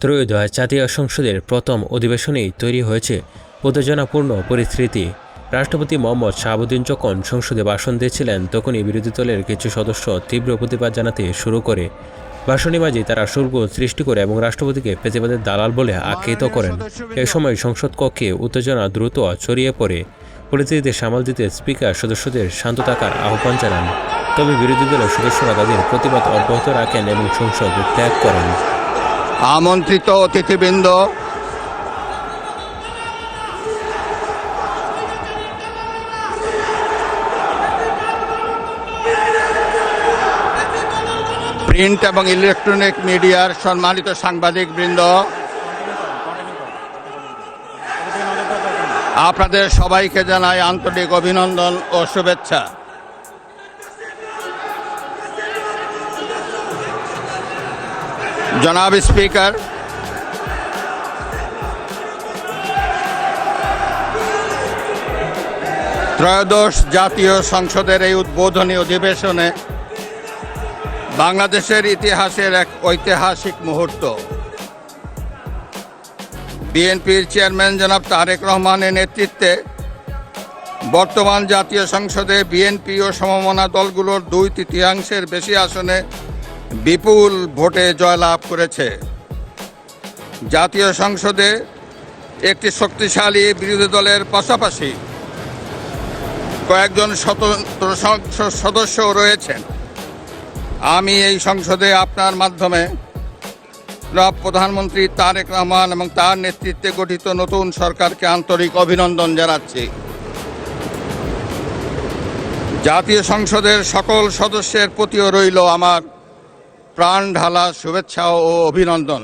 ত্রয়োদশ জাতীয় সংসদের প্রথম অধিবেশনেই তৈরি হয়েছে উত্তেজনাপূর্ণ পরিস্থিতি। রাষ্ট্রপতি মোহাম্মদ শাহাবুদ্দিন যখন সংসদে ভাষণ দিয়েছিলেন, তখনই বিরোধী দলের কিছু সদস্য তীব্র প্রতিবাদ জানাতে শুরু করে। ভাষণের মাঝেই তারা শোরগোল সৃষ্টি করে এবং রাষ্ট্রপতিকে ফ্যাসিবাদের দালাল বলে আখ্যায়িত করেন। এ সময় সংসদ কক্ষে উত্তেজনা দ্রুত ছড়িয়ে পড়ে। পরিস্থিতিতে সামাল দিতে স্পিকার সদস্যদের শান্ত থাকার আহ্বান জানান। তবে বিরোধী দলের সদস্যরা তাদের প্রতিবাদ অব্যাহত রাখেন এবং সংসদ ত্যাগ করেন। আমন্ত্রিত অতিথিবৃন্দ, প্রিন্ট এবং ইলেকট্রনিক মিডিয়ার সম্মানিত সাংবাদিকবৃন্দ, আপনাদের সবাইকে জানাই আন্তরিক অভিনন্দন ও শুভেচ্ছা। জনাব স্পিকার, ত্রয়োদশ জাতীয় সংসদের এই উদ্বোধনী অধিবেশনে বাংলাদেশের ইতিহাসের এক ঐতিহাসিক মুহূর্ত। বিএনপির চেয়ারম্যান জনাব তারেক রহমানের নেতৃত্বে বর্তমান জাতীয় সংসদে বিএনপি ও সমমনা দলগুলোর 2/3 বেশি আসনে বিপুল ভোটে জয়লাভ করেছে। জাতীয় সংসদে একটি শক্তিশালী বিরোধী দলের পাশাপাশি কয়েকজন স্বতন্ত্র সদস্যও রয়েছেন। আমি এই সংসদে আপনার মাধ্যমে প্রধানমন্ত্রী তারেক রহমান এবং তার নেতৃত্বে গঠিত নতুন সরকারকে আন্তরিক অভিনন্দন জানাচ্ছি। জাতীয় সংসদের সকল সদস্যের প্রতিও রইল আমার প্রাণ ঢালা শুভেচ্ছা ও অভিনন্দন।